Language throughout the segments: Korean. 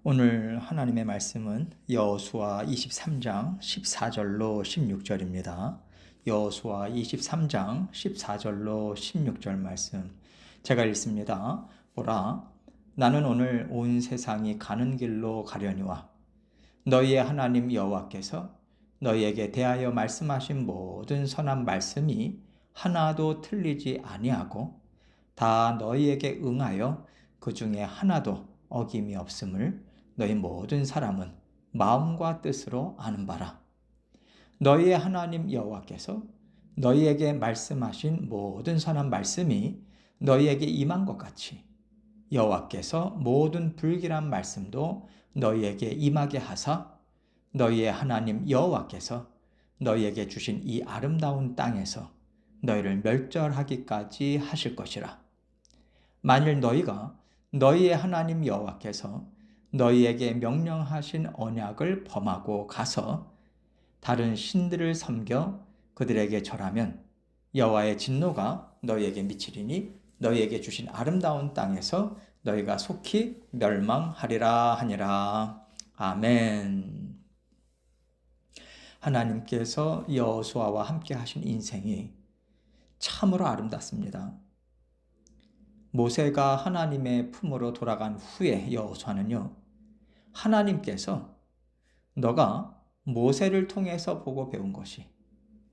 오늘 하나님의 말씀은 여호수아 23장 14절로 16절입니다. 여호수아 23장 14절로 16절 말씀 제가 읽습니다. 보라, 나는 오늘 온 세상이 가는 길로 가려니와 너희의 하나님 여호와께서 너희에게 대하여 말씀하신 모든 선한 말씀이 하나도 틀리지 아니하고 다 너희에게 응하여 그 중에 하나도 어김이 없음을 너희 모든 사람은 마음과 뜻으로 아는 바라. 너희의 하나님 여호와께서 너희에게 말씀하신 모든 선한 말씀이 너희에게 임한 것 같이 여호와께서 모든 불길한 말씀도 너희에게 임하게 하사 너희의 하나님 여호와께서 너희에게 주신 이 아름다운 땅에서 너희를 멸절하기까지 하실 것이라. 만일 너희가 너희의 하나님 여호와께서 너희에게 명령하신 언약을 범하고 가서 다른 신들을 섬겨 그들에게 절하면 여호와의 진노가 너희에게 미치리니 너희에게 주신 아름다운 땅에서 너희가 속히 멸망하리라 하니라. 아멘. 하나님께서 여호수아와 함께 하신 인생이 참으로 아름답습니다. 모세가 하나님의 품으로 돌아간 후에 여호수아는요, 하나님께서 너가 모세를 통해서 보고 배운 것이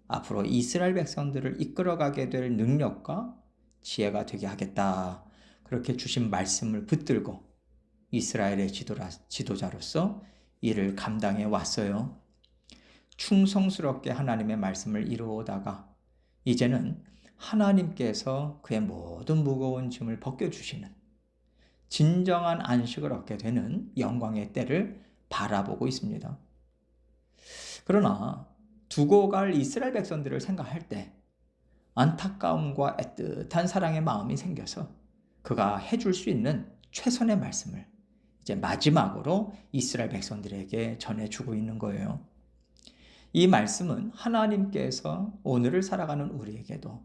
앞으로 이스라엘 백성들을 이끌어가게 될 능력과 지혜가 되게 하겠다. 그렇게 주신 말씀을 붙들고 이스라엘의 지도자로서 이를 감당해 왔어요. 충성스럽게 하나님의 말씀을 이루어다가 이제는 하나님께서 그의 모든 무거운 짐을 벗겨주시는 진정한 안식을 얻게 되는 영광의 때를 바라보고 있습니다. 그러나 두고 갈 이스라엘 백성들을 생각할 때 안타까움과 애틋한 사랑의 마음이 생겨서 그가 해줄 수 있는 최선의 말씀을 이제 마지막으로 이스라엘 백성들에게 전해주고 있는 거예요. 이 말씀은 하나님께서 오늘을 살아가는 우리에게도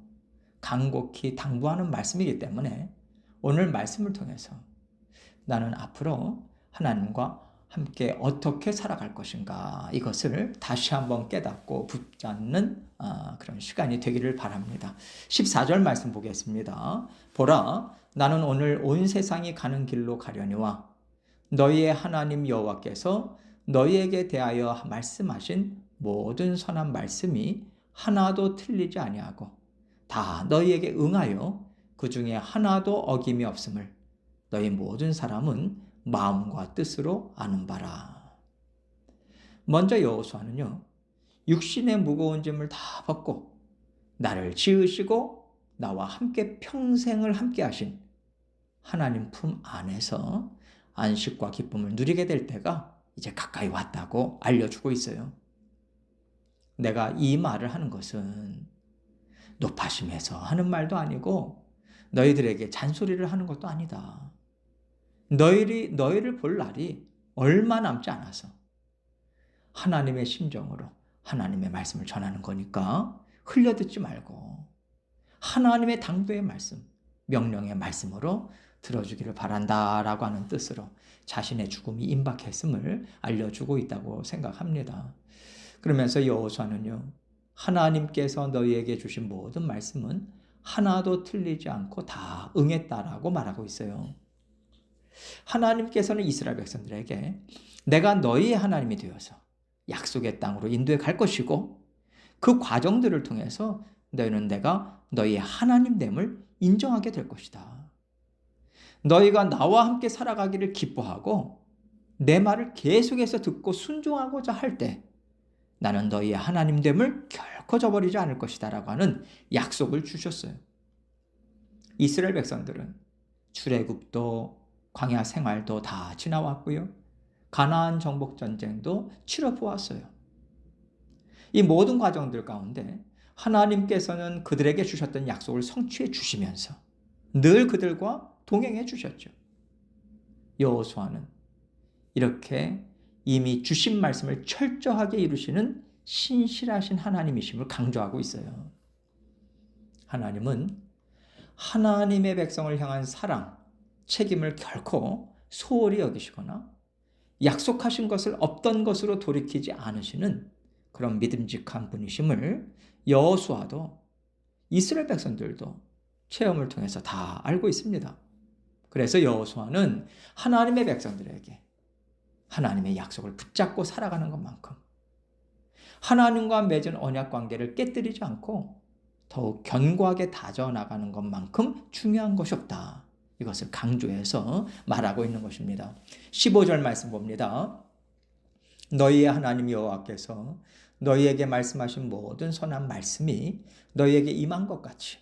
간곡히 당부하는 말씀이기 때문에 오늘 말씀을 통해서 나는 앞으로 하나님과 함께 어떻게 살아갈 것인가 이것을 다시 한번 깨닫고 붙잡는 그런 시간이 되기를 바랍니다. 14절 말씀 보겠습니다. 보라, 나는 오늘 온 세상이 가는 길로 가려니와 너희의 하나님 여호와께서 너희에게 대하여 말씀하신 모든 선한 말씀이 하나도 틀리지 아니하고 다 너희에게 응하여 그 중에 하나도 어김이 없음을 너희 모든 사람은 마음과 뜻으로 아는 바라. 먼저 여호수아는요, 육신의 무거운 짐을 다 벗고 나를 지으시고 나와 함께 평생을 함께 하신 하나님 품 안에서 안식과 기쁨을 누리게 될 때가 이제 가까이 왔다고 알려주고 있어요. 내가 이 말을 하는 것은 높아심에서 하는 말도 아니고 너희들에게 잔소리를 하는 것도 아니다. 너희를 볼 날이 얼마 남지 않아서 하나님의 심정으로 하나님의 말씀을 전하는 거니까 흘려듣지 말고 하나님의 당부의 말씀, 명령의 말씀으로 들어주기를 바란다라고 하는 뜻으로 자신의 죽음이 임박했음을 알려주고 있다고 생각합니다. 그러면서 여호수아는요, 하나님께서 너희에게 주신 모든 말씀은 하나도 틀리지 않고 다 응했다라고 말하고 있어요. 하나님께서는 이스라엘 백성들에게 내가 너희의 하나님이 되어서 약속의 땅으로 인도해 갈 것이고 그 과정들을 통해서 너희는 내가 너희의 하나님됨을 인정하게 될 것이다. 너희가 나와 함께 살아가기를 기뻐하고 내 말을 계속해서 듣고 순종하고자 할 때 나는 너희의 하나님됨을 결코 저버리지 않을 것이다 라고 하는 약속을 주셨어요. 이스라엘 백성들은 출애굽도 광야 생활도 다 지나왔고요. 가나안 정복 전쟁도 치러보았어요. 이 모든 과정들 가운데 하나님께서는 그들에게 주셨던 약속을 성취해 주시면서 늘 그들과 동행해 주셨죠. 여호수아는 이렇게 이미 주신 말씀을 철저하게 이루시는 신실하신 하나님이심을 강조하고 있어요. 하나님은 하나님의 백성을 향한 사랑, 책임을 결코 소홀히 여기시거나 약속하신 것을 없던 것으로 돌이키지 않으시는 그런 믿음직한 분이심을 여호수아도 이스라엘 백성들도 체험을 통해서 다 알고 있습니다. 그래서 여호수아는 하나님의 백성들에게 하나님의 약속을 붙잡고 살아가는 것만큼 하나님과 맺은 언약 관계를 깨뜨리지 않고 더욱 견고하게 다져나가는 것만큼 중요한 것이 없다. 이것을 강조해서 말하고 있는 것입니다. 15절 말씀 봅니다. 너희의 하나님 여호와께서 너희에게 말씀하신 모든 선한 말씀이 너희에게 임한 것 같이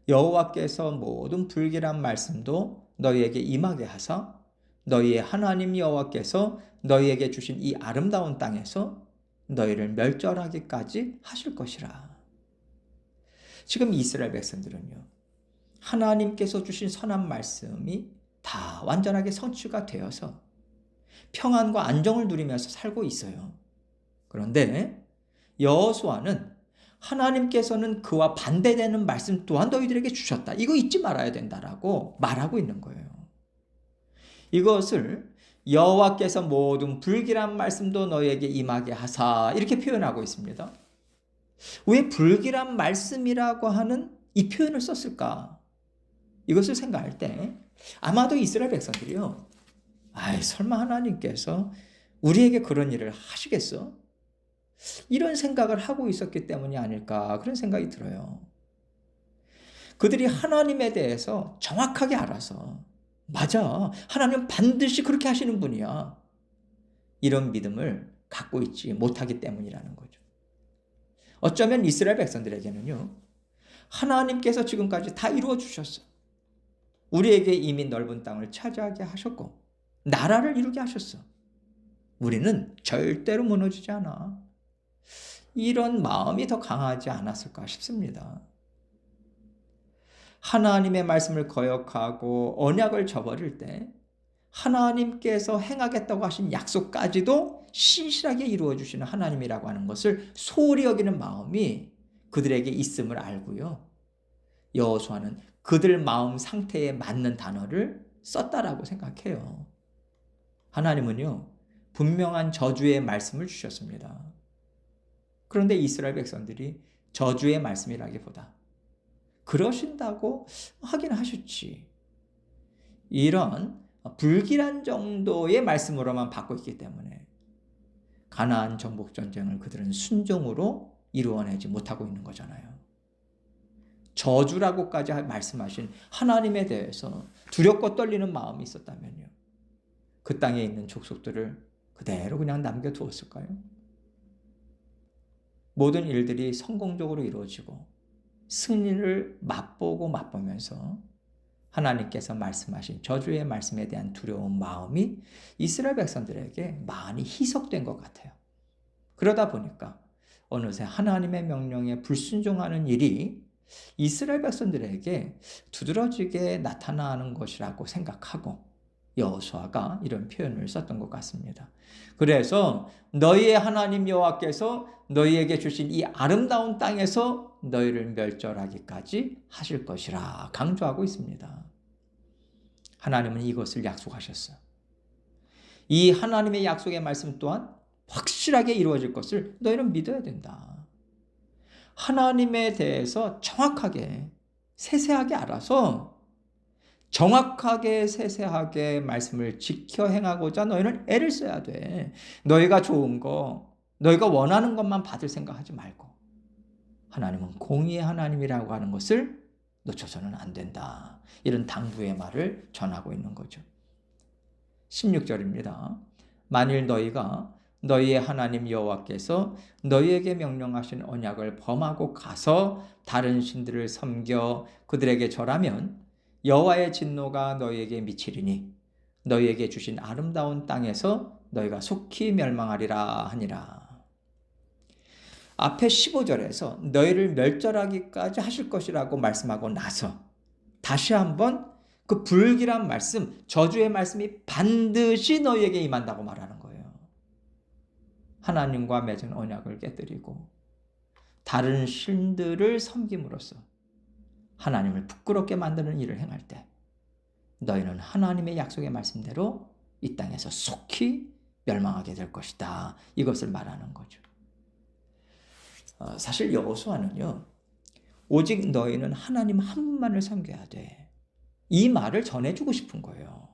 여호와께서 모든 불길한 말씀도 너희에게 임하게 하사 너희의 하나님 여호와께서 너희에게 주신 이 아름다운 땅에서 너희를 멸절하기까지 하실 것이라. 지금 이스라엘 백성들은요, 하나님께서 주신 선한 말씀이 다 완전하게 성취가 되어서 평안과 안정을 누리면서 살고 있어요. 그런데 여호수아는 하나님께서는 그와 반대되는 말씀 또한 너희들에게 주셨다. 이거 잊지 말아야 된다라고 말하고 있는 거예요. 이것을 여호와께서 모든 불길한 말씀도 너희에게 임하게 하사 이렇게 표현하고 있습니다. 왜 불길한 말씀이라고 하는 이 표현을 썼을까? 이것을 생각할 때 아마도 이스라엘 백성들이요. 설마 하나님께서 우리에게 그런 일을 하시겠어? 이런 생각을 하고 있었기 때문이 아닐까 그런 생각이 들어요. 그들이 하나님에 대해서 정확하게 알아서 맞아, 하나님은 반드시 그렇게 하시는 분이야. 이런 믿음을 갖고 있지 못하기 때문이라는 거죠. 어쩌면 이스라엘 백성들에게는요. 하나님께서 지금까지 다 이루어 주셨어. 우리에게 이미 넓은 땅을 차지하게 하셨고 나라를 이루게 하셨어. 우리는 절대로 무너지지 않아. 이런 마음이 더 강하지 않았을까 싶습니다. 하나님의 말씀을 거역하고 언약을 저버릴 때 하나님께서 행하겠다고 하신 약속까지도 신실하게 이루어 주시는 하나님이라고 하는 것을 소홀히 여기는 마음이 그들에게 있음을 알고요. 여호수아는 그들 마음 상태에 맞는 단어를 썼다라고 생각해요. 하나님은요, 분명한 저주의 말씀을 주셨습니다. 그런데 이스라엘 백성들이 저주의 말씀이라기보다 그러신다고 하긴 하셨지. 이런 불길한 정도의 말씀으로만 받고 있기 때문에 가나안 정복 전쟁을 그들은 순종으로 이루어내지 못하고 있는 거잖아요. 저주라고까지 말씀하신 하나님에 대해서 두렵고 떨리는 마음이 있었다면요. 그 땅에 있는 족속들을 그대로 그냥 남겨두었을까요? 모든 일들이 성공적으로 이루어지고 승리를 맛보면서 하나님께서 말씀하신 저주의 말씀에 대한 두려운 마음이 이스라엘 백성들에게 많이 희석된 것 같아요. 그러다 보니까 어느새 하나님의 명령에 불순종하는 일이 이스라엘 백성들에게 두드러지게 나타나는 것이라고 생각하고 여호수아가 이런 표현을 썼던 것 같습니다. 그래서 너희의 하나님 여호와께서 너희에게 주신 이 아름다운 땅에서 너희를 멸절하기까지 하실 것이라 강조하고 있습니다. 하나님은 이것을 약속하셨어요. 이 하나님의 약속의 말씀 또한 확실하게 이루어질 것을 너희는 믿어야 된다. 하나님에 대해서 정확하게 세세하게 알아서 정확하게 세세하게 말씀을 지켜 행하고자 너희는 애를 써야 돼. 너희가 좋은 거, 너희가 원하는 것만 받을 생각하지 말고 하나님은 공의의 하나님이라고 하는 것을 놓쳐서는 안 된다. 이런 당부의 말을 전하고 있는 거죠. 16절입니다. 만일 너희가 너희의 하나님 여호와께서 너희에게 명령하신 언약을 범하고 가서 다른 신들을 섬겨 그들에게 절하면 여호와의 진노가 너희에게 미치리니 너희에게 주신 아름다운 땅에서 너희가 속히 멸망하리라 하니라. 앞에 15절에서 너희를 멸절하기까지 하실 것이라고 말씀하고 나서 다시 한번 그 불길한 말씀, 저주의 말씀이 반드시 너희에게 임한다고 말하는 거예요. 하나님과 맺은 언약을 깨뜨리고 다른 신들을 섬김으로써 하나님을 부끄럽게 만드는 일을 행할 때 너희는 하나님의 약속의 말씀대로 이 땅에서 속히 멸망하게 될 것이다. 이것을 말하는 거죠. 사실 여호수아는요, 오직 너희는 하나님 한 분만을 섬겨야 돼, 이 말을 전해주고 싶은 거예요.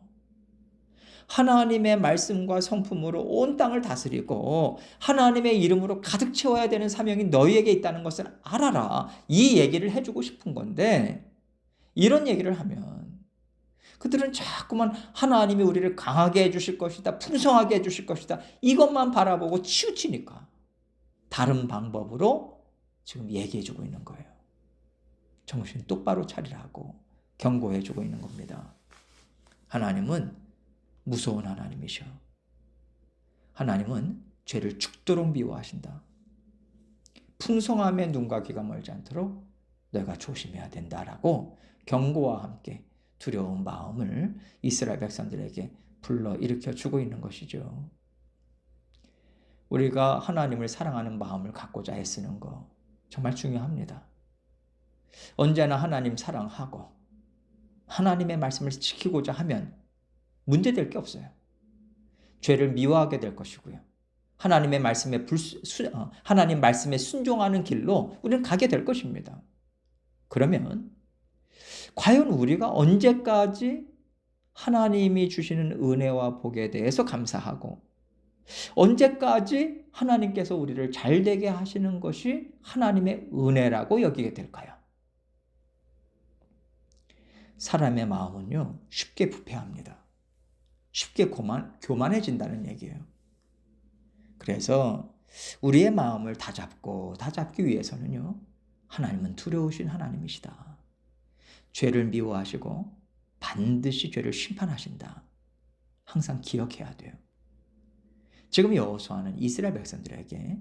하나님의 말씀과 성품으로 온 땅을 다스리고 하나님의 이름으로 가득 채워야 되는 사명이 너희에게 있다는 것을 알아라. 이 얘기를 해주고 싶은 건데, 이런 얘기를 하면 그들은 자꾸만 하나님이 우리를 강하게 해주실 것이다, 풍성하게 해주실 것이다, 이것만 바라보고 치우치니까 다른 방법으로 지금 얘기해주고 있는 거예요. 정신 똑바로 차리라고 경고해주고 있는 겁니다. 하나님은 무서운 하나님이셔. 하나님은 죄를 죽도록 미워하신다. 풍성함에 눈과 귀가 멀지 않도록 너희가 조심해야 된다라고 경고와 함께 두려운 마음을 이스라엘 백성들에게 불러일으켜 주고 있는 것이죠. 우리가 하나님을 사랑하는 마음을 갖고자 애쓰는 거 정말 중요합니다. 언제나 하나님 사랑하고 하나님의 말씀을 지키고자 하면 문제될 게 없어요. 죄를 미워하게 될 것이고요. 하나님 말씀에 순종하는 길로 우리는 가게 될 것입니다. 그러면 과연 우리가 언제까지 하나님이 주시는 은혜와 복에 대해서 감사하고 언제까지 하나님께서 우리를 잘되게 하시는 것이 하나님의 은혜라고 여기게 될까요? 사람의 마음은요, 쉽게 부패합니다. 쉽게 교만해진다는 얘기예요. 그래서 우리의 마음을 다잡기 위해서는요, 하나님은 두려우신 하나님이시다. 죄를 미워하시고 반드시 죄를 심판하신다. 항상 기억해야 돼요. 지금 여호수아는 이스라엘 백성들에게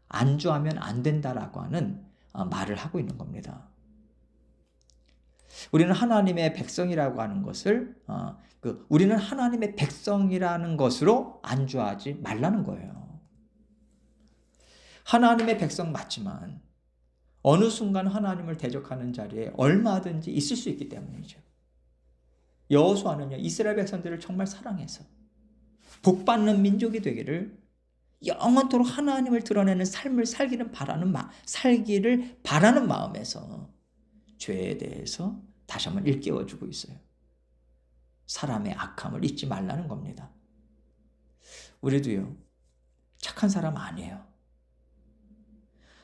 안주하면 안 된다라고 하는 말을 하고 있는 겁니다. 우리는 하나님의 백성이라고 하는 것을 우리는 하나님의 백성이라는 것으로 안주하지 말라는 거예요. 하나님의 백성 맞지만 어느 순간 하나님을 대적하는 자리에 얼마든지 있을 수 있기 때문이죠. 여호수아는요, 이스라엘 백성들을 정말 사랑해서 복받는 민족이 되기를 영원토록 하나님을 드러내는 삶을 살기를 바라는 마음에서 죄에 대해서 다시 한번 일깨워주고 있어요. 사람의 악함을 잊지 말라는 겁니다. 우리도요, 착한 사람 아니에요.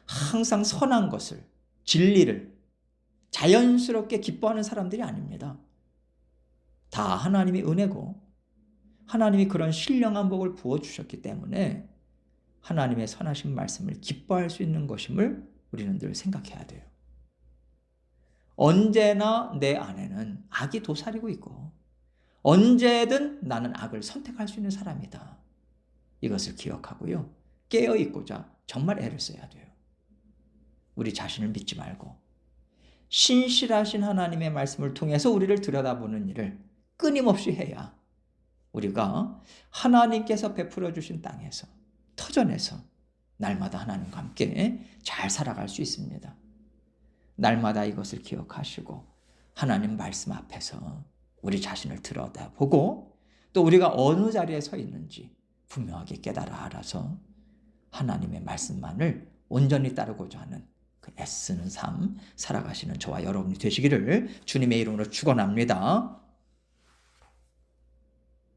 항상 선한 것을, 진리를 자연스럽게 기뻐하는 사람들이 아닙니다. 다 하나님의 은혜고 하나님이 그런 신령한 복을 부어주셨기 때문에 하나님의 선하신 말씀을 기뻐할 수 있는 것임을 우리는 늘 생각해야 돼요. 언제나 내 안에는 악이 도사리고 있고 언제든 나는 악을 선택할 수 있는 사람이다. 이것을 기억하고요, 깨어있고자 정말 애를 써야 돼요. 우리 자신을 믿지 말고 신실하신 하나님의 말씀을 통해서 우리를 들여다보는 일을 끊임없이 해야 우리가 하나님께서 베풀어 주신 땅에서, 터전에서 날마다 하나님과 함께 잘 살아갈 수 있습니다. 날마다 이것을 기억하시고 하나님 말씀 앞에서 우리 자신을 들여다보고 또 우리가 어느 자리에 서 있는지 분명하게 깨달아 알아서 하나님의 말씀만을 온전히 따르고자 하는 그 애쓰는 삶 살아가시는 저와 여러분이 되시기를 주님의 이름으로 축원합니다.